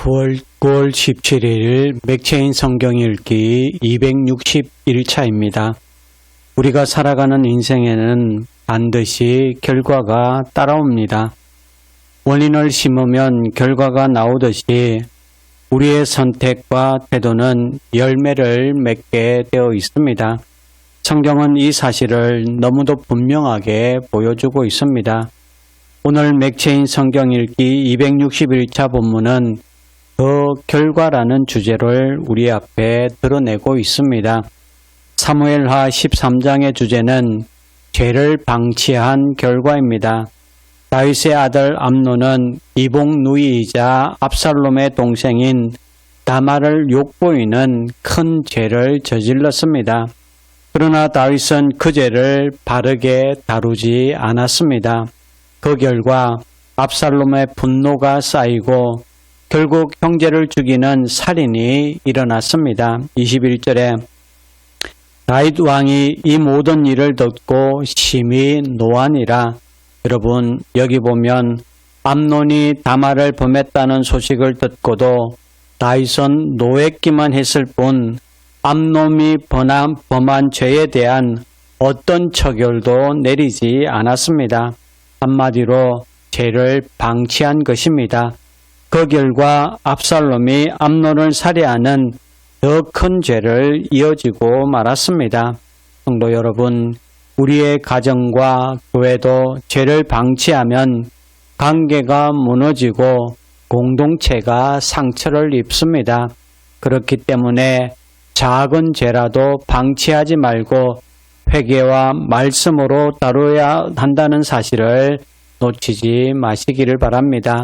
9월 17일 맥체인 성경 읽기 261차입니다. 우리가 살아가는 인생에는 반드시 결과가 따라옵니다. 원인을 심으면 결과가 나오듯이 우리의 선택과 태도는 열매를 맺게 되어 있습니다. 성경은 이 사실을 너무도 분명하게 보여주고 있습니다. 오늘 맥체인 성경 읽기 261차 본문은 그 결과라는 주제를 우리 앞에 드러내고 있습니다. 사무엘하 13장의 주제는 죄를 방치한 결과입니다. 다윗의 아들 암논은 이복 누이이자 압살롬의 동생인 다말을 욕보이는 큰 죄를 저질렀습니다. 그러나 다윗은 그 죄를 바르게 다루지 않았습니다. 그 결과 압살롬의 분노가 쌓이고 결국 형제를 죽이는 살인이 일어났습니다. 21절에 다윗 왕이 이 모든 일을 듣고 심히 노하니라. 여러분, 여기 보면 암논이 다말을 범했다는 소식을 듣고도 다윗은 노했기만 했을 뿐 암논이 범한 죄에 대한 어떤 처결도 내리지 않았습니다. 한마디로 죄를 방치한 것입니다. 그 결과 압살롬이 암논을 살해하는 더 큰 죄를 이어지고 말았습니다. 성도 여러분, 우리의 가정과 교회도 죄를 방치하면 관계가 무너지고 공동체가 상처를 입습니다. 그렇기 때문에 작은 죄라도 방치하지 말고 회개와 말씀으로 다뤄야 한다는 사실을 놓치지 마시기를 바랍니다.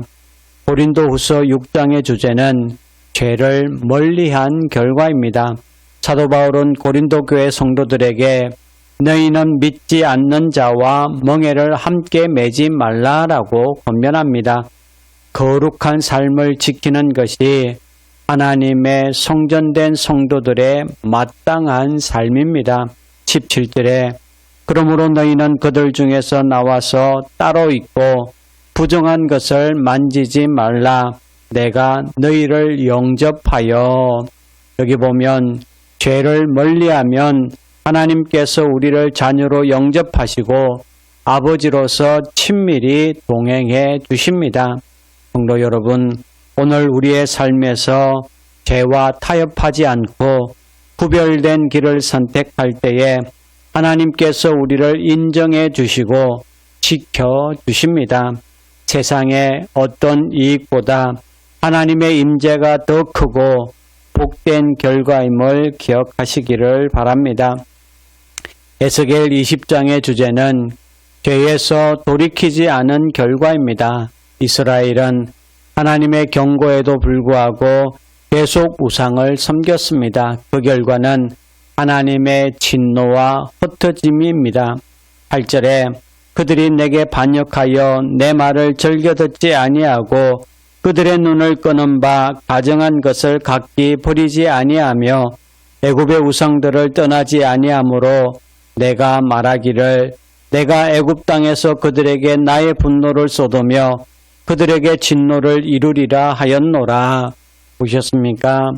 고린도후서 6장의 주제는 죄를 멀리한 결과입니다. 사도 바울은 고린도 교회 성도들에게 너희는 믿지 않는 자와 멍에를 함께 매지 말라라고 권면합니다. 거룩한 삶을 지키는 것이 하나님의 성전된 성도들의 마땅한 삶입니다. 17절에 그러므로 너희는 그들 중에서 나와서 따로 있고 부정한 것을 만지지 말라. 내가 너희를 영접하여. 여기 보면 죄를 멀리하면 하나님께서 우리를 자녀로 영접하시고 아버지로서 친밀히 동행해 주십니다. 성도 여러분, 오늘 우리의 삶에서 죄와 타협하지 않고 구별된 길을 선택할 때에 하나님께서 우리를 인정해 주시고 지켜 주십니다. 세상의 어떤 이익보다 하나님의 임재가 더 크고 복된 결과임을 기억하시기를 바랍니다. 에스겔 20장의 주제는 죄에서 돌이키지 않은 결과입니다. 이스라엘은 하나님의 경고에도 불구하고 계속 우상을 섬겼습니다. 그 결과는 하나님의 진노와 흩어짐입니다. 8절에 그들이 내게 반역하여 내 말을 즐겨 듣지 아니하고 그들의 눈을 끄는 바 가정한 것을 각기 버리지 아니하며 애굽의 우상들을 떠나지 아니하므로 내가 말하기를 내가 애굽 땅에서 그들에게 나의 분노를 쏟으며 그들에게 진노를 이루리라 하였노라. 보셨습니까?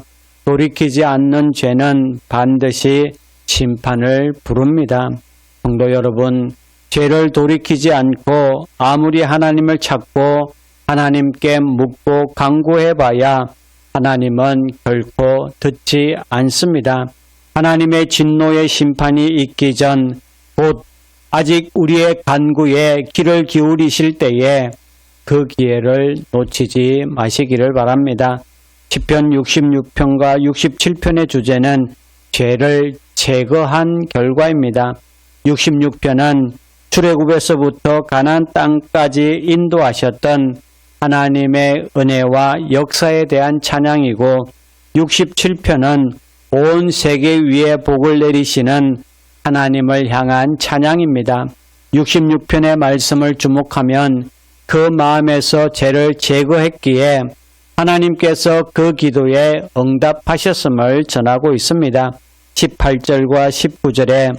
돌이키지 않는 죄는 반드시 심판을 부릅니다. 성도 여러분, 죄를 돌이키지 않고 아무리 하나님을 찾고 하나님께 묻고 간구해봐야 하나님은 결코 듣지 않습니다. 하나님의 진노의 심판이 있기 전 곧 아직 우리의 간구에 귀를 기울이실 때에 그 기회를 놓치지 마시기를 바랍니다. 시편 66편과 67편의 주제는 죄를 제거한 결과입니다. 66편은 출애굽에서부터 가나안 땅까지 인도하셨던 하나님의 은혜와 역사에 대한 찬양이고 67편은 온 세계 위에 복을 내리시는 하나님을 향한 찬양입니다. 66편의 말씀을 주목하면 그 마음에서 죄를 제거했기에 하나님께서 그 기도에 응답하셨음을 전하고 있습니다. 18절과 19절에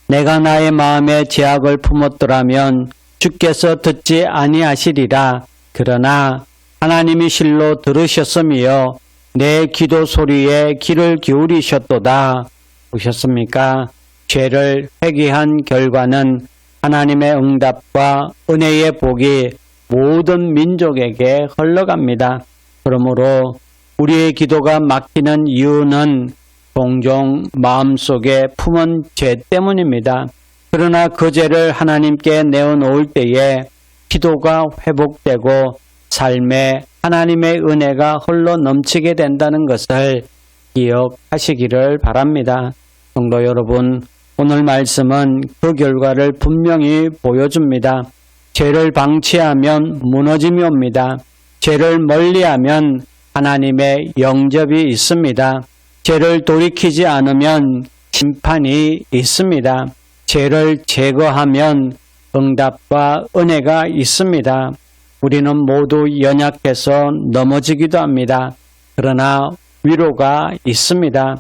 내가 나의 마음에 죄악을 품었더라면 주께서 듣지 아니하시리라. 그러나 하나님이 실로 들으셨으며 내 기도 소리에 귀를 기울이셨도다. 보셨습니까? 죄를 회개한 결과는 하나님의 응답과 은혜의 복이 모든 민족에게 흘러갑니다. 그러므로 우리의 기도가 막히는 이유는 종종 마음속에 품은 죄 때문입니다. 그러나 그 죄를 하나님께 내어놓을 때에 기도가 회복되고 삶에 하나님의 은혜가 흘러 넘치게 된다는 것을 기억하시기를 바랍니다. 성도 여러분, 오늘 말씀은 그 결과를 분명히 보여줍니다. 죄를 방치하면 무너짐이 옵니다. 죄를 멀리하면 하나님의 영접이 있습니다. 죄를 돌이키지 않으면 심판이 있습니다. 죄를 제거하면 응답과 은혜가 있습니다. 우리는 모두 연약해서 넘어지기도 합니다. 그러나 위로가 있습니다.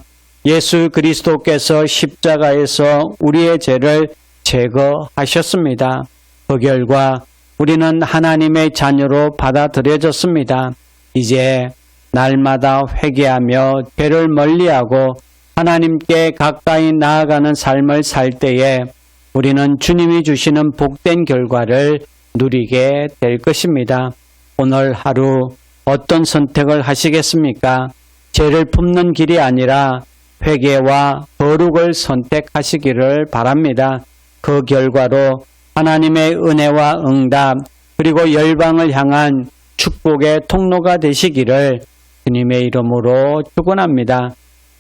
예수 그리스도께서 십자가에서 우리의 죄를 제거하셨습니다. 그 결과 우리는 하나님의 자녀로 받아들여졌습니다. 이제 날마다 회개하며 죄를 멀리하고 하나님께 가까이 나아가는 삶을 살 때에 우리는 주님이 주시는 복된 결과를 누리게 될 것입니다. 오늘 하루 어떤 선택을 하시겠습니까? 죄를 품는 길이 아니라 회개와 거룩을 선택하시기를 바랍니다. 그 결과로 하나님의 은혜와 응답 그리고 열방을 향한 축복의 통로가 되시기를 주님의 이름으로 축원합니다.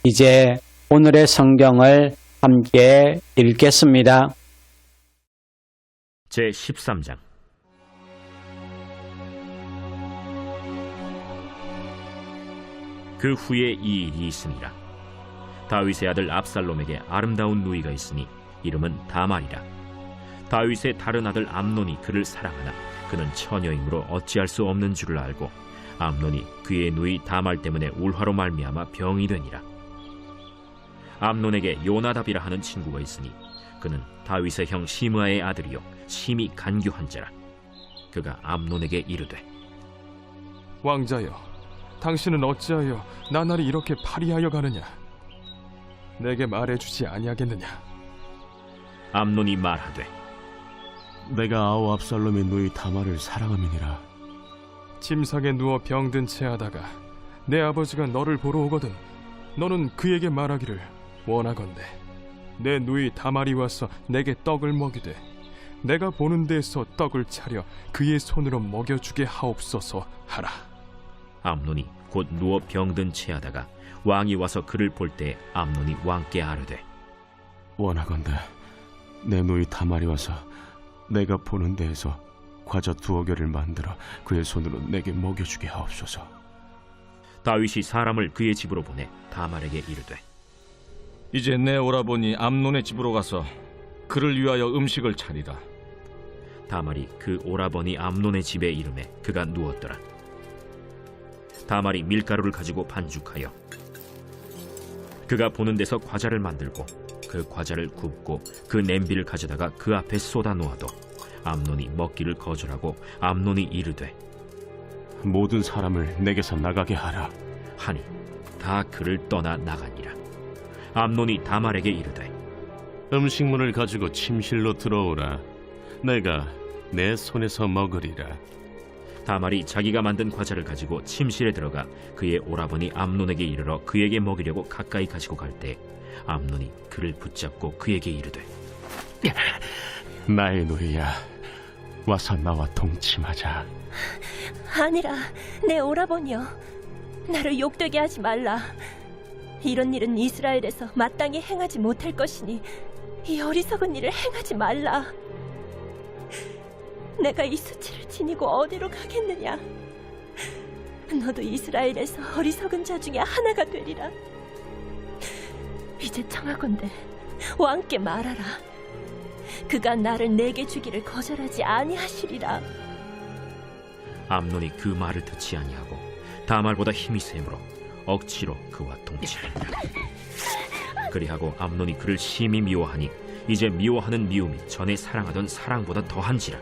이제 오늘의 성경을 함께 읽겠습니다. 제13장 그 후에 이 일이 있으니라. 다윗의 아들 압살롬에게 아름다운 누이가 있으니 이름은 다말이라. 다윗의 다른 아들 암논이 그를 사랑하나 그는 처녀이므로 어찌할 수 없는 줄을 알고 암논이 그의 누이 다말 때문에 울화로 말미암아 병이 되니라. 암논에게 요나답이라 하는 친구가 있으니 그는 다윗의 형 시므아의 아들이요 심히 간교한 자라. 그가 암논에게 이르되 왕자여, 당신은 어찌하여 나날이 이렇게 파리하여 가느냐? 내게 말해주지 아니하겠느냐? 암논이 말하되 내가 아우 압살롬의 누이 다말을 사랑함이니라. 침상에 누워 병든 채 하다가 내 아버지가 너를 보러 오거든 너는 그에게 말하기를 원하건대 내 누이 다말이 와서 내게 떡을 먹이되 내가 보는 데에서 떡을 차려 그의 손으로 먹여주게 하옵소서 하라. 암논이 곧 누워 병든 채하다가 왕이 와서 그를 볼 때 암논이 왕께 아뢰되 원하건대 내 누이 다말이 와서 내가 보는 데에서 과자 2개를 만들어 그의 손으로 내게 먹여주게 하옵소서. 다윗이 사람을 그의 집으로 보내 다말에게 이르되 이제 내 오라버니 암논의 집으로 가서 그를 위하여 음식을 차리라. 다말이 그 오라버니 암논의 집에 이르매 그가 누웠더라. 다말이 밀가루를 가지고 반죽하여 그가 보는 데서 과자를 만들고 그 과자를 굽고 그 냄비를 가져다가 그 앞에 쏟아 놓아도 암논이 먹기를 거절하고 암논이 이르되 모든 사람을 내게서 나가게 하라 하니 다 그를 떠나 나가니라. 암논이 다말에게 이르되 음식물을 가지고 침실로 들어오라. 내가 내 손에서 먹으리라. 다말이 자기가 만든 과자를 가지고 침실에 들어가 그의 오라버니 암논에게 이르러 그에게 먹이려고 가까이 가지고 갈 때 암논이 그를 붙잡고 그에게 이르되 나의 누이야, 와서 나와 동침하자. 아니라 내 오라버니여, 나를 욕되게 하지 말라. 이런 일은 이스라엘에서 마땅히 행하지 못할 것이니 이 어리석은 일을 행하지 말라. 내가 이 수치를 지니고 어디로 가겠느냐? 너도 이스라엘에서 어리석은 자 중에 하나가 되리라. 이제 청하건대 왕께 말하라. 그가 나를 내게 주기를 거절하지 아니하시리라. 암논이 그 말을 듣지 아니하고 다말보다 힘이 세므로 억지로 그와 동침하니라. 그리하고 암논이 그를 심히 미워하니 이제 미워하는 미움이 전에 사랑하던 사랑보다 더한지라.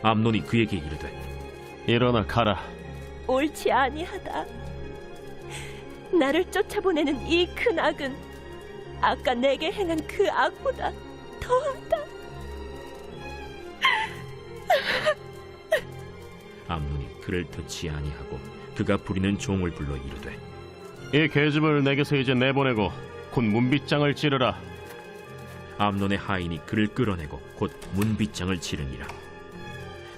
암논이 그에게 이르되 일어나 가라. 옳지 아니하다. 나를 쫓아보내는 이 큰 악은 아까 내게 행한 그 악보다 더하다. 암논이 그를 듣지 아니하고 그가 부리는 종을 불러 이르되 이 계집을 내게서 이제 내보내고 곧 문빗장을 찌르라. 암논의 하인이 그를 끌어내고 곧 문빗장을 치르니라.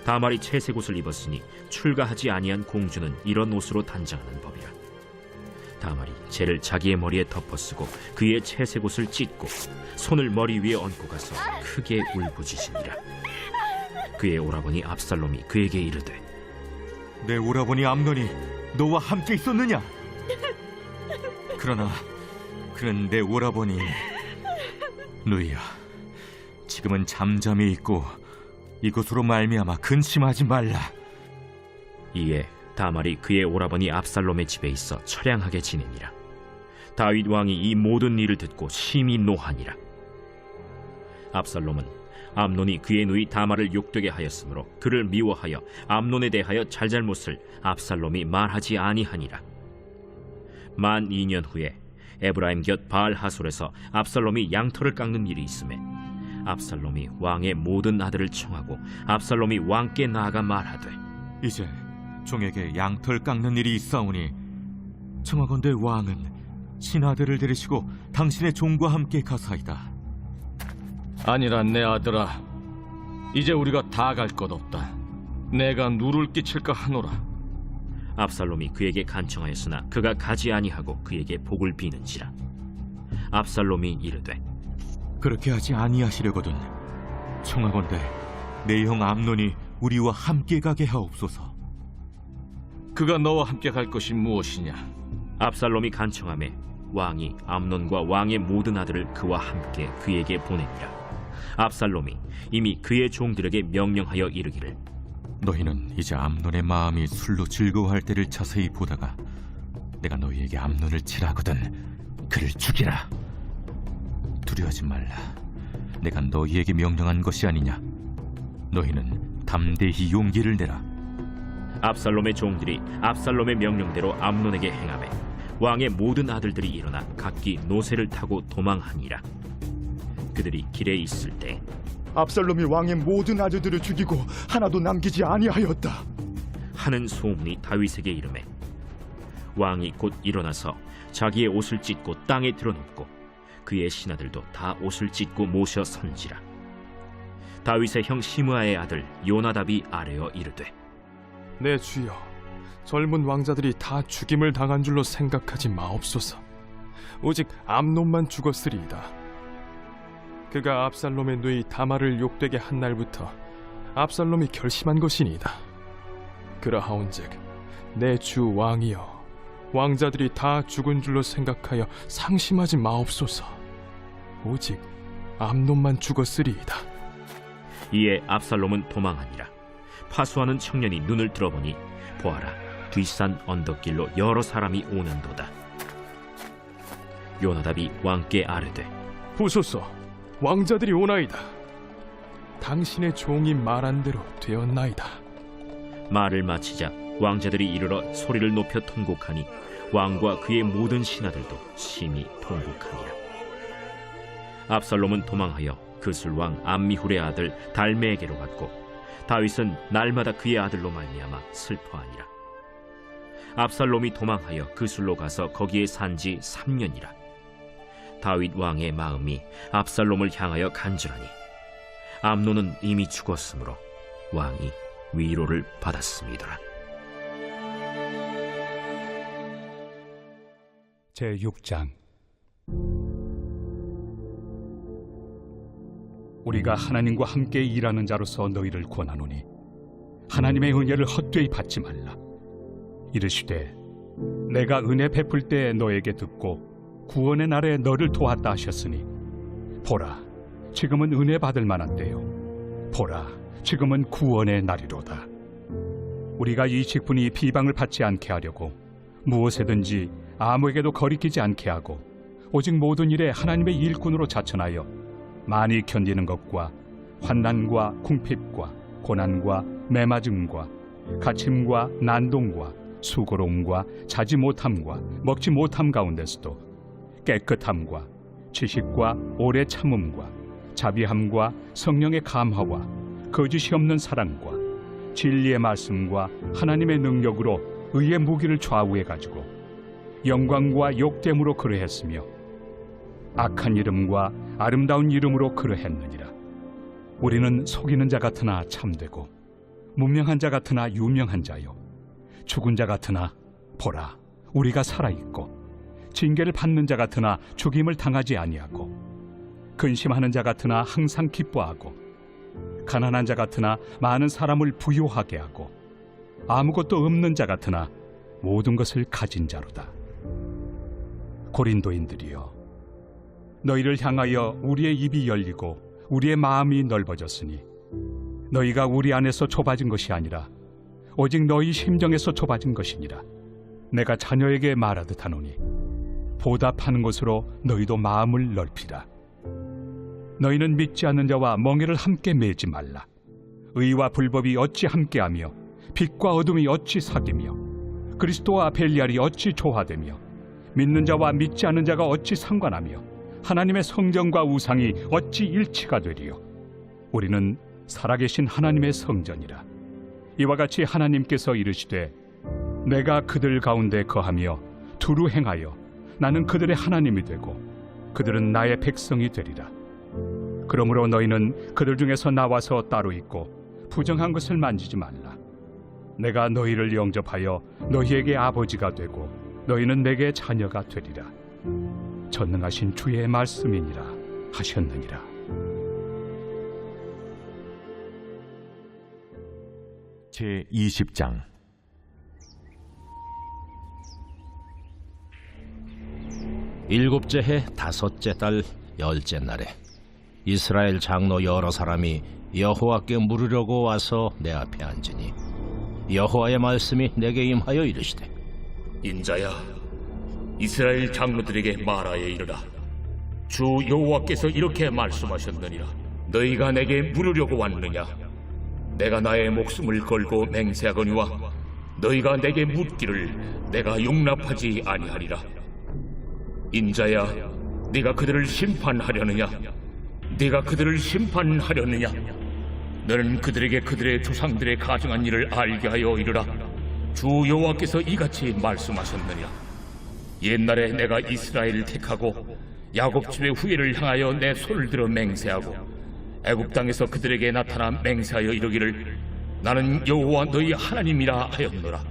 다말이 채색 옷을 입었으니 출가하지 아니한 공주는 이런 옷으로 단장하는 법이라. 다말이 재를 자기의 머리에 덮어쓰고 그의 채색 옷을 찢고 손을 머리 위에 얹고 가서 크게 울부짖으니라. 그의 오라버니 압살롬이 그에게 이르되 내 오라버니 암논이 너와 함께 있었느냐? 그러나 그는 내 오라버니. 누이야, 지금은 잠잠히 있고 이것으로 말미암아 근심하지 말라. 이에 다말이 그의 오라버니 압살롬의 집에 있어 처량하게 지내니라. 다윗 왕이 이 모든 일을 듣고 심히 노하니라. 압살롬은 암논이 그의 누이 다말을 욕되게 하였으므로 그를 미워하여 암논에 대하여 잘잘못을 압살롬이 말하지 아니하니라. 만 2년 후에 에브라임 곁 바알 하솔에서 압살롬이 양털을 깎는 일이 있음에 압살롬이 왕의 모든 아들을 청하고 압살롬이 왕께 나아가 말하되 이제 종에게 양털 깎는 일이 있사오니 청하건대 왕은 신하들을 데리시고 당신의 종과 함께 가사이다. 아니라 내 아들아, 이제 우리가 다 갈 것 없다. 내가 누를 끼칠까 하노라. 압살롬이 그에게 간청하였으나 그가 가지 아니하고 그에게 복을 비는지라. 압살롬이 이르되 그렇게 하지 아니하시려거든 청하건대 내 형 암논이 우리와 함께 가게 하옵소서. 그가 너와 함께 갈 것이 무엇이냐? 압살롬이 간청하매 왕이 암논과 왕의 모든 아들을 그와 함께 그에게 보내니라. 압살롬이 이미 그의 종들에게 명령하여 이르기를 너희는 이제 암논의 마음이 술로 즐거워할 때를 자세히 보다가 내가 너희에게 암논을 치라거든 그를 죽이라. 두려워하지 말라. 내가 너희에게 명령한 것이 아니냐. 너희는 담대히 용기를 내라. 압살롬의 종들이 압살롬의 명령대로 암논에게 행하매 왕의 모든 아들들이 일어나 각기 노새를 타고 도망하니라. 그들이 길에 있을 때 압살롬이 왕의 모든 아들들을 죽이고 하나도 남기지 아니하였다 하는 소문이 다윗에게 이르매 왕이 곧 일어나서 자기의 옷을 찢고 땅에 드러눕고 그의 신하들도 다 옷을 찢고 모셔 선지라. 다윗의 형 시므아의 아들 요나답이 아뢰어 이르되 내 주여, 젊은 왕자들이 다 죽임을 당한 줄로 생각하지 마옵소서. 오직 암논만 죽었으리이다. 그가 압살롬의 누이 다말을 욕되게 한 날부터 압살롬이 결심한 것이니이다. 그러하온즉 내 주 왕이여, 왕자들이 다 죽은 줄로 생각하여 상심하지 마옵소서. 오직 암논만 죽었으리이다. 이에 압살롬은 도망하니라. 파수하는 청년이 눈을 들어보니 보아라, 뒷산 언덕길로 여러 사람이 오는도다. 요나답이 왕께 아뢰되 보소서, 왕자들이 오나이다. 당신의 종이 말한 대로 되었나이다. 말을 마치자 왕자들이 이르러 소리를 높여 통곡하니 왕과 그의 모든 신하들도 심히 통곡하니라. 압살롬은 도망하여 그술왕 암미훌의 아들 달메에게로 갔고 다윗은 날마다 그의 아들로 말미암아 슬퍼하니라. 압살롬이 도망하여 그술로 가서 거기에 산지 3년이라. 다윗 왕의 마음이 압살롬을 향하여 간절하니 암논은 이미 죽었으므로 왕이 위로를 받았음이더라. 제6장. 우리가 하나님과 함께 일하는 자로서 너희를 권하노니 하나님의 은혜를 헛되이 받지 말라. 이르시되 내가 은혜 베풀 때 너에게 듣고 구원의 날에 너를 도왔다 하셨으니 보라, 지금은 은혜 받을 만한 때요, 보라, 지금은 구원의 날이로다. 우리가 이 직분이 비방을 받지 않게 하려고 무엇에든지 아무에게도 거리끼지 않게 하고 오직 모든 일에 하나님의 일꾼으로 자천하여 많이 견디는 것과 환난과 궁핍과 고난과 매맞음과 갇힘과 난동과 수고로움과 자지 못함과 먹지 못함 가운데서도 깨끗함과 지식과 오래 참음과 자비함과 성령의 감화와 거짓이 없는 사랑과 진리의 말씀과 하나님의 능력으로 의의 무기를 좌우해 가지고 영광과 욕됨으로 그러했으며 악한 이름과 아름다운 이름으로 그러했느니라. 우리는 속이는 자 같으나 참되고 무명한 자 같으나 유명한 자요 죽은 자 같으나 보라 우리가 살아있고 징계를 받는 자 같으나 죽임을 당하지 아니하고 근심하는 자 같으나 항상 기뻐하고 가난한 자 같으나 많은 사람을 부요하게 하고 아무것도 없는 자 같으나 모든 것을 가진 자로다. 고린도인들이여, 너희를 향하여 우리의 입이 열리고 우리의 마음이 넓어졌으니 너희가 우리 안에서 좁아진 것이 아니라 오직 너희 심정에서 좁아진 것이니라. 내가 자녀에게 말하듯 하노니 보답하는 것으로 너희도 마음을 넓히라. 너희는 믿지 않는 자와 멍에를 함께 매지 말라. 의와 불법이 어찌 함께하며 빛과 어둠이 어찌 사귀며 그리스도와 벨리알이 어찌 조화되며 믿는 자와 믿지 않는 자가 어찌 상관하며 하나님의 성전과 우상이 어찌 일치가 되리요. 우리는 살아계신 하나님의 성전이라. 이와 같이 하나님께서 이르시되 내가 그들 가운데 거하며 두루 행하여 나는 그들의 하나님이 되고 그들은 나의 백성이 되리라. 그러므로 너희는 그들 중에서 나와서 따로 있고 부정한 것을 만지지 말라. 내가 너희를 영접하여 너희에게 아버지가 되고 너희는 내게 자녀가 되리라. 전능하신 주의 말씀이니라 하셨느니라. 제20장. 일곱째 해 다섯째 달 열째 날에 이스라엘 장로 여러 사람이 여호와께 물으려고 와서 내 앞에 앉으니 여호와의 말씀이 내게 임하여 이르시되 인자야, 이스라엘 장로들에게 말하여 이르라. 주 여호와께서 이렇게 말씀하셨느니라. 너희가 내게 물으려고 왔느냐? 내가 나의 목숨을 걸고 맹세하거니와 너희가 내게 묻기를 내가 용납하지 아니하리라. 인자야, 네가 그들을 심판하려느냐? 네가 그들을 심판하려느냐? 너는 그들에게 그들의 조상들의 가증한 일을 알게 하여 이르라. 주 여호와께서 이같이 말씀하셨느니라. 옛날에 내가 이스라엘을 택하고 야곱 집의 후예를 향하여 내 손을 들어 맹세하고 애굽 땅에서 그들에게 나타나 맹세하여 이르기를 나는 여호와 너희 하나님이라 하였노라.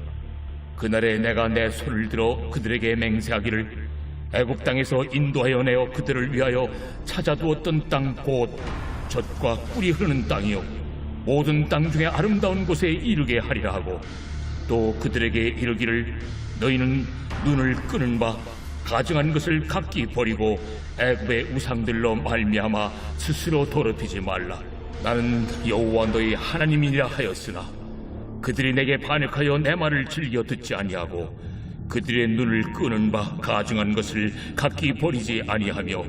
그날에 내가 내 손을 들어 그들에게 맹세하기를 애굽 땅에서 인도하여 내어 그들을 위하여 찾아두었던 땅 곧 젖과 꿀이 흐르는 땅이요 모든 땅 중에 아름다운 곳에 이르게 하리라 하고 또 그들에게 이르기를 너희는 눈을 끄는 바 가증한 것을 각기 버리고 애굽의 우상들로 말미암아 스스로 더럽히지 말라. 나는 여호와 너희 하나님이라 하였으나 그들이 내게 반역하여 내 말을 즐겨 듣지 아니하고 그들의 눈을 끄는 바 가증한 것을 각기 버리지 아니하며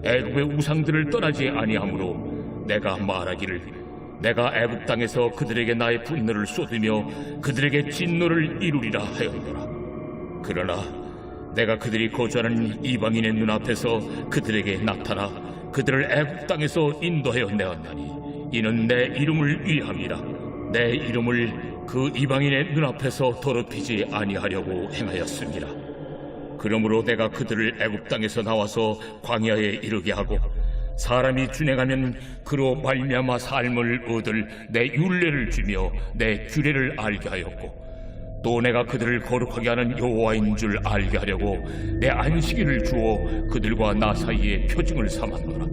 애굽의 우상들을 떠나지 아니하므로 내가 말하기를 내가 애굽 땅에서 그들에게 나의 분노를 쏟으며 그들에게 진노를 이루리라 하였노라. 그러나 내가 그들이 거주하는 이방인의 눈앞에서 그들에게 나타나 그들을 애굽 땅에서 인도하여 내었나니 이는 내 이름을 위함이라. 내 이름을 그 이방인의 눈앞에서 더럽히지 아니하려고 행하였습니다. 그러므로 내가 그들을 애굽 땅에서 나와서 광야에 이르게 하고 사람이 준행하면 그로 말미암아 삶을 얻을 내 율례를 주며 내 규례를 알게 하였고 또 내가 그들을 거룩하게 하는 여호와인 줄 알게 하려고 내 안식일을 주어 그들과 나 사이에 표징을 삼았노라.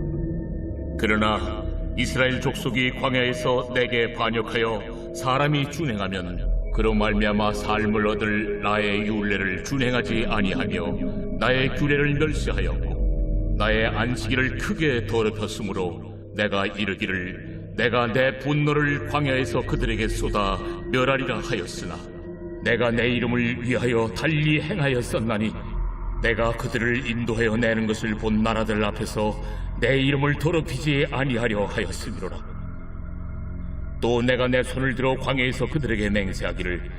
그러나 이스라엘 족속이 광야에서 내게 반역하여 사람이 준행하면 그로 말미암아 삶을 얻을 나의 율례를 준행하지 아니하며 나의 규례를 멸시하였고 나의 안식일을 크게 더럽혔으므로 내가 이르기를 내가 내 분노를 광야에서 그들에게 쏟아 멸하리라 하였으나 내가 내 이름을 위하여 달리 행하였었나니 내가 그들을 인도하여 내는 것을 본 나라들 앞에서 내 이름을 더럽히지 아니하려 하였음이로라. 또 내가 내 손을 들어 광야에서 그들에게 맹세하기를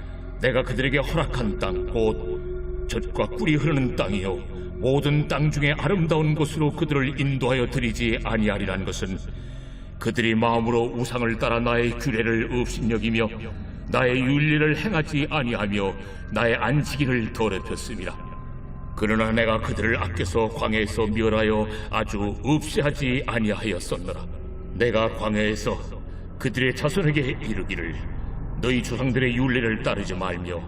내가 그들에게 허락한 땅 곧 젖과 꿀이 흐르는 땅이요 모든 땅 중에 아름다운 곳으로 그들을 인도하여 드리지 아니하리란 것은 그들이 마음으로 우상을 따라 나의 규례를 업신여기며 나의 윤리를 행하지 아니하며 나의 안식일을 더럽혔습니다. 그러나 내가 그들을 아껴서 광야에서 멸하여 아주 없이하지 아니하였었노라. 내가 광야에서 그들의 자손에게 이르기를 너희 조상들의 윤례를 따르지 말며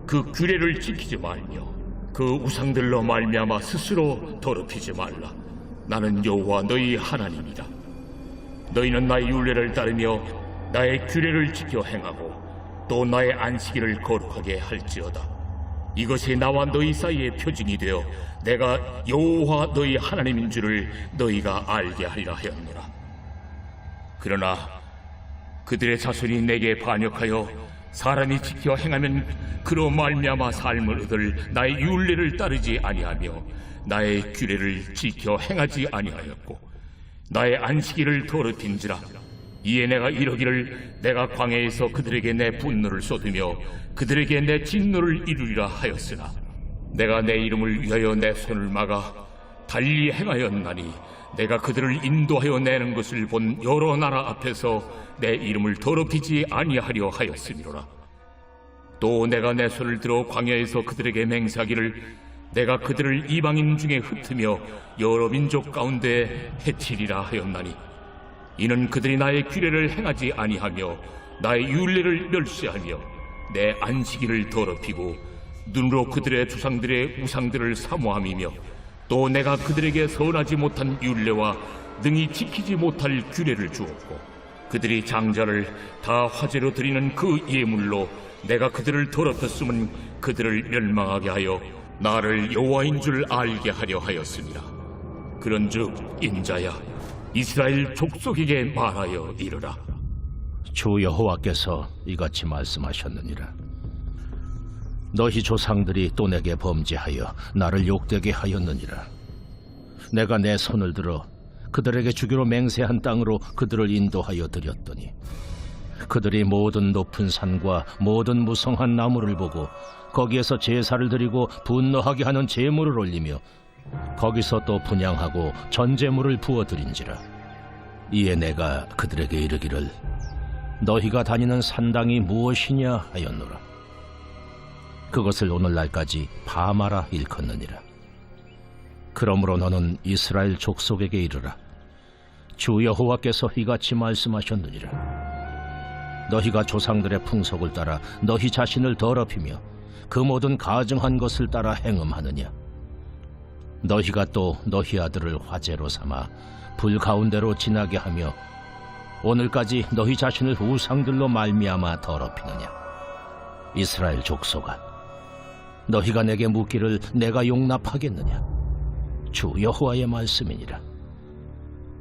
그 규례를 지키지 말며 그 우상들로 말미암아 스스로 더럽히지 말라. 나는 여호와 너희 하나님이다. 너희는 나의 윤례를 따르며 나의 규례를 지켜 행하고 또 나의 안식일을 거룩하게 할지어다. 이것이 나와 너희 사이의 표징이 되어 내가 여호와 너희 하나님인 줄을 너희가 알게 하리라 하였노라. 그러나 그들의 자손이 내게 반역하여 사람이 지켜 행하면 그로 말미암아 삶을 얻을 나의 율례를 따르지 아니하며 나의 규례를 지켜 행하지 아니하였고 나의 안식일을 더럽힌지라. 이에 내가 이러기를 내가 광야에서 그들에게 내 분노를 쏟으며 그들에게 내 진노를 이루리라 하였으나 내가 내 이름을 위하여 내 손을 막아 달리 행하였나니 내가 그들을 인도하여 내는 것을 본 여러 나라 앞에서 내 이름을 더럽히지 아니하려 하였음이로라. 또 내가 내 손을 들어 광야에서 그들에게 맹세하기를 내가 그들을 이방인 중에 흩으며 여러 민족 가운데 해치리라 하였나니 이는 그들이 나의 규례를 행하지 아니하며 나의 율례를 멸시하며 내 안식일을 더럽히고 눈으로 그들의 조상들의 우상들을 사모함이며 또 내가 그들에게 선하지 못한 율례와 능히 지키지 못할 규례를 주었고 그들이 장자를 다 화제로 드리는 그 예물로 내가 그들을 더럽혔음은 그들을 멸망하게 하여 나를 여호와인 줄 알게 하려 하였습니다. 그런즉 인자야 이스라엘 족속에게 말하여 이르라. 주 여호와께서 이같이 말씀하셨느니라. 너희 조상들이 또 내게 범죄하여 나를 욕되게 하였느니라. 내가 내 손을 들어 그들에게 주기로 맹세한 땅으로 그들을 인도하여 드렸더니 그들이 모든 높은 산과 모든 무성한 나무를 보고 거기에서 제사를 드리고 분노하게 하는 제물을 올리며 거기서 또 분향하고 전제물을 부어드린지라. 이에 내가 그들에게 이르기를 너희가 다니는 산당이 무엇이냐 하였노라. 그것을 오늘날까지 바마라 일컫느니라. 그러므로 너는 이스라엘 족속에게 이르라. 주 여호와께서 이같이 말씀하셨느니라. 너희가 조상들의 풍속을 따라 너희 자신을 더럽히며 그 모든 가증한 것을 따라 행음하느냐. 너희가 또 너희 아들을 화제로 삼아 불 가운데로 지나게 하며 오늘까지 너희 자신을 우상들로 말미암아 더럽히느냐. 이스라엘 족속아, 너희가 내게 묻기를 내가 용납하겠느냐. 주 여호와의 말씀이니라.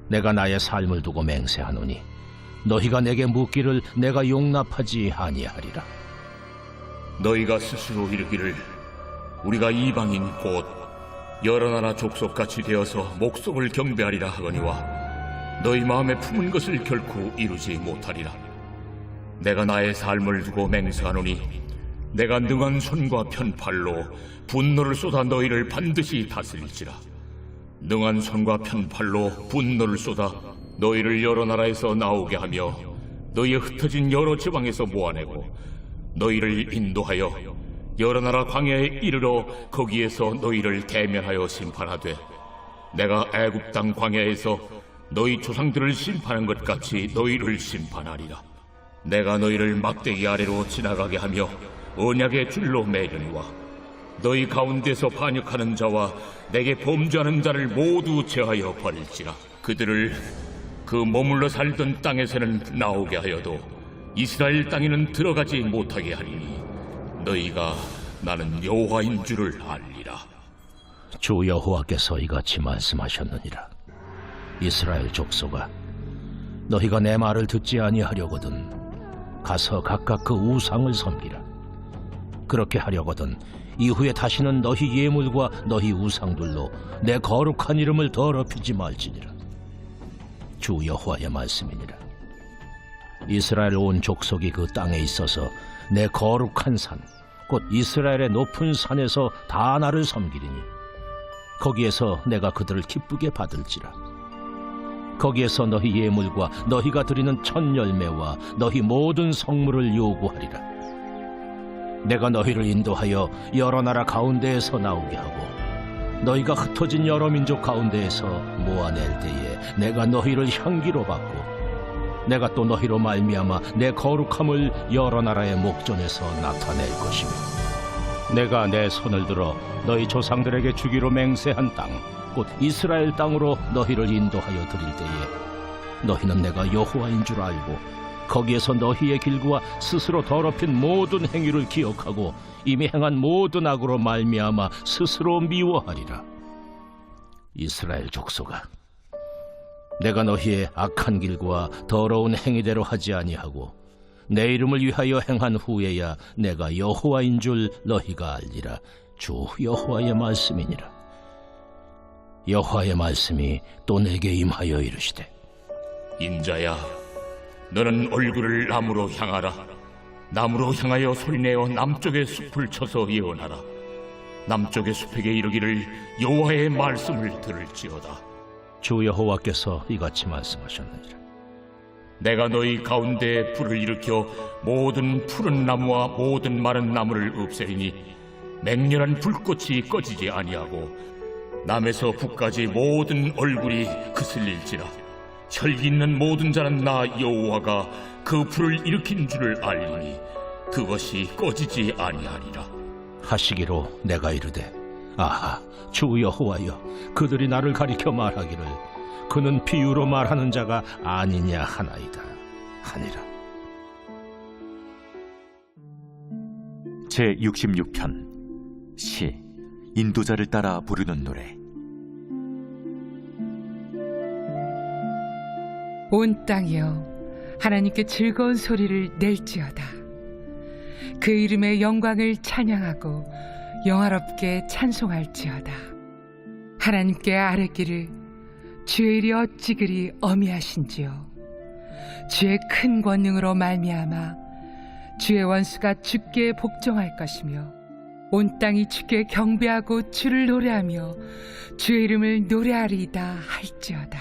내가 나의 삶을 두고 맹세하노니 너희가 내게 묻기를 내가 용납하지 아니하리라. 너희가 스스로 이르기를 우리가 이방인 곧 여러 나라 족속같이 되어서 목속을 경배하리라 하거니와 너희 마음에 품은 것을 결코 이루지 못하리라. 내가 나의 삶을 두고 맹세하노니 내가 능한 손과 편팔로 분노를 쏟아 너희를 반드시 다스릴지라. 능한 손과 편팔로 분노를 쏟아 너희를 여러 나라에서 나오게 하며 너희의 흩어진 여러 지방에서 모아내고 너희를 인도하여 여러 나라 광야에 이르러 거기에서 너희를 대면하여 심판하되 내가 애굽 땅 광야에서 너희 조상들을 심판한 것 같이 너희를 심판하리라. 내가 너희를 막대기 아래로 지나가게 하며 언약의 줄로 매려니와 너희 가운데서 반역하는 자와 내게 범죄하는 자를 모두 제하여 버릴지라. 그들을 그 머물러 살던 땅에서는 나오게 하여도 이스라엘 땅에는 들어가지 못하게 하리니 너희가 나는 여호와인 줄을 알리라. 주 여호와께서 이같이 말씀하셨느니라. 이스라엘 족속아, 너희가 내 말을 듣지 아니하려거든 가서 각각 그 우상을 섬기라. 그렇게 하려거든 이후에 다시는 너희 예물과 너희 우상들로 내 거룩한 이름을 더럽히지 말지니라. 주 여호와의 말씀이니라. 이스라엘 온 족속이 그 땅에 있어서 내 거룩한 산 곧 이스라엘의 높은 산에서 다 나를 섬기리니 거기에서 내가 그들을 기쁘게 받을지라. 거기에서 너희 예물과 너희가 드리는 첫 열매와 너희 모든 성물을 요구하리라. 내가 너희를 인도하여 여러 나라 가운데에서 나오게 하고 너희가 흩어진 여러 민족 가운데에서 모아낼 때에 내가 너희를 향기로 받고 내가 또 너희로 말미암아 내 거룩함을 여러 나라의 목전에서 나타낼 것이며 내가 내 손을 들어 너희 조상들에게 주기로 맹세한 땅 곧 이스라엘 땅으로 너희를 인도하여 드릴 때에 너희는 내가 여호와인 줄 알고 거기에서 너희의 길과 스스로 더럽힌 모든 행위를 기억하고 이미 행한 모든 악으로 말미암아 스스로 미워하리라. 이스라엘 족속아, 내가 너희의 악한 길과 더러운 행위대로 하지 아니하고 내 이름을 위하여 행한 후에야 내가 여호와인 줄 너희가 알리라. 주 여호와의 말씀이니라. 여호와의 말씀이 또 내게 임하여 이르시되 인자야, 너는 얼굴을 남으로 향하라. 남으로 향하여 소리내어 남쪽의 숲을 쳐서 예언하라. 남쪽의 숲에게 이르기를 여호와의 말씀을 들을지어다. 주 여호와께서 이같이 말씀하셨느니라. 내가 너희 가운데 불을 일으켜 모든 푸른 나무와 모든 마른 나무를 없애리니 맹렬한 불꽃이 꺼지지 아니하고 남에서 북까지 모든 얼굴이 그슬릴지라. 혈기 있는 모든 자는 나 여호와가 그 불을 일으킨 줄을 알리니 그것이 꺼지지 아니하리라. 하시기로 내가 이르되 아하, 주 여호와여, 그들이 나를 가리켜 말하기를 그는 비유로 말하는 자가 아니냐 하나이다 하니라. 제66편 시 인도자를 따라 부르는 노래. 온 땅이여, 하나님께 즐거운 소리를 낼지어다. 그 이름의 영광을 찬양하고 영화롭게 찬송할지어다. 하나님께 아뢰기를 주의 일이 어찌 그리 어미하신지요. 주의 큰 권능으로 말미암아 주의 원수가 주께 복종할 것이며 온 땅이 주께 경배하고 주를 노래하며 주의 이름을 노래하리이다 할지어다.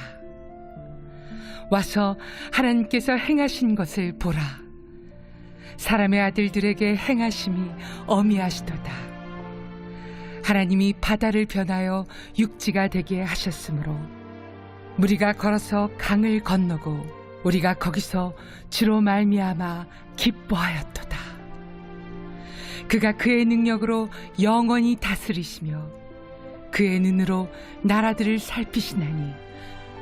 와서 하나님께서 행하신 것을 보라. 사람의 아들들에게 행하심이 어미하시도다. 하나님이 바다를 변하여 육지가 되게 하셨으므로 무리가 걸어서 강을 건너고 우리가 거기서 주로 말미암아 기뻐하였도다. 그가 그의 능력으로 영원히 다스리시며 그의 눈으로 나라들을 살피시나니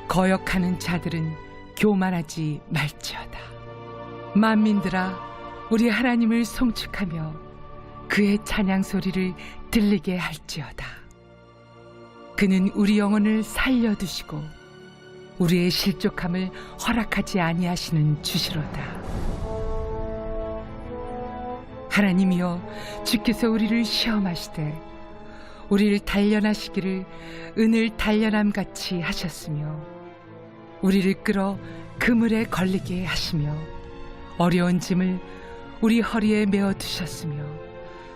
거역하는 자들은 교만하지 말지어다. 만민들아, 우리 하나님을 송축하며 그의 찬양 소리를 들리게 할지어다. 그는 우리 영혼을 살려두시고 우리의 실족함을 허락하지 아니하시는 주시로다. 하나님이여, 주께서 우리를 시험하시되 우리를 단련하시기를 은을 단련함같이 하셨으며 우리를 끌어 그물에 걸리게 하시며 어려운 짐을 우리 허리에 메어 두셨으며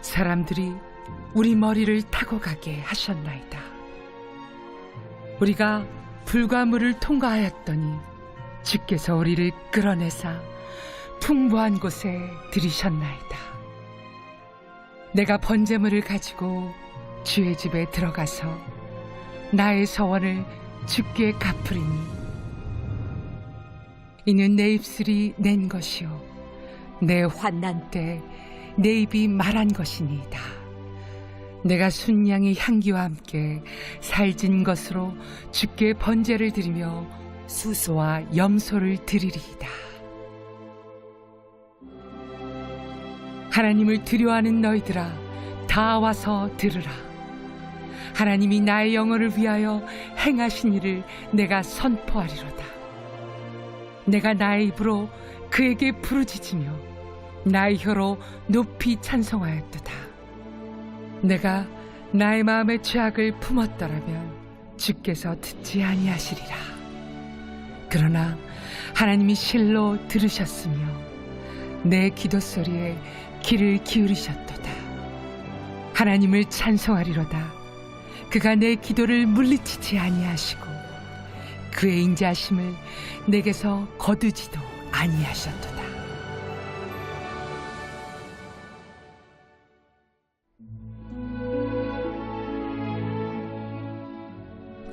사람들이 우리 머리를 타고 가게 하셨나이다. 우리가 불과 물을 통과하였더니 주께서 우리를 끌어내사 풍부한 곳에 들이셨나이다. 내가 번제물을 가지고 주의 집에 들어가서 나의 서원을 주께 갚으리니 이는 내 입술이 낸 것이요 내 환난 때 내 입이 말한 것이니이다. 내가 순양의 향기와 함께 살진 것으로 주께 번제를 드리며 수소와 염소를 드리리이다. 하나님을 두려워하는 너희들아, 다 와서 들으라. 하나님이 나의 영혼을 위하여 행하신 일을 내가 선포하리로다. 내가 나의 입으로 그에게 부르짖으며 나의 혀로 높이 찬송하였도다. 내가 나의 마음의 죄악을 품었더라면 주께서 듣지 아니하시리라. 그러나 하나님이 실로 들으셨으며 내 기도 소리에 귀를 기울이셨도다. 하나님을 찬송하리로다. 그가 내 기도를 물리치지 아니하시고 그의 인자하심을 내게서 거두지도 아니하셨도다.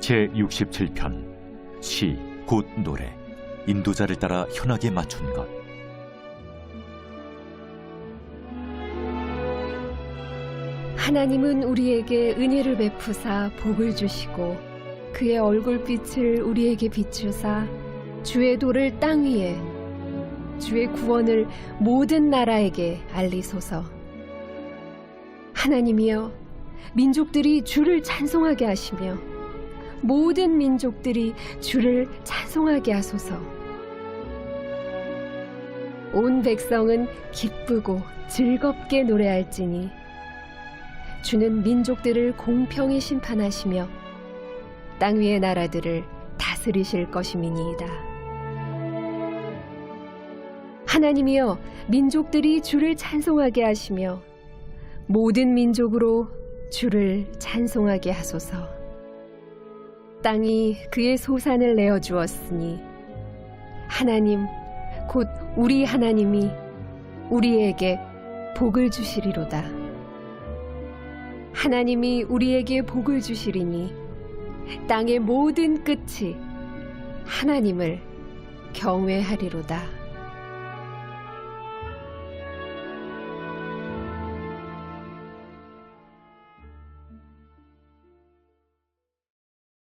제67편 시 곧 노래 인도자를 따라 현악에 맞춘 것. 하나님은 우리에게 은혜를 베푸사 복을 주시고 그의 얼굴빛을 우리에게 비추사 주의 도를 땅 위에 주의 구원을 모든 나라에게 알리소서. 하나님이여, 민족들이 주를 찬송하게 하시며 모든 민족들이 주를 찬송하게 하소서. 온 백성은 기쁘고 즐겁게 노래할지니 주는 민족들을 공평히 심판하시며 땅 위의 나라들을 다스리실 것임이니이다. 하나님이여, 민족들이 주를 찬송하게 하시며 모든 민족으로 주를 찬송하게 하소서. 땅이 그의 소산을 내어 주었으니 하나님 곧 우리 하나님이 우리에게 복을 주시리로다. 하나님이 우리에게 복을 주시리니 땅의 모든 끝이 하나님을 경외하리로다.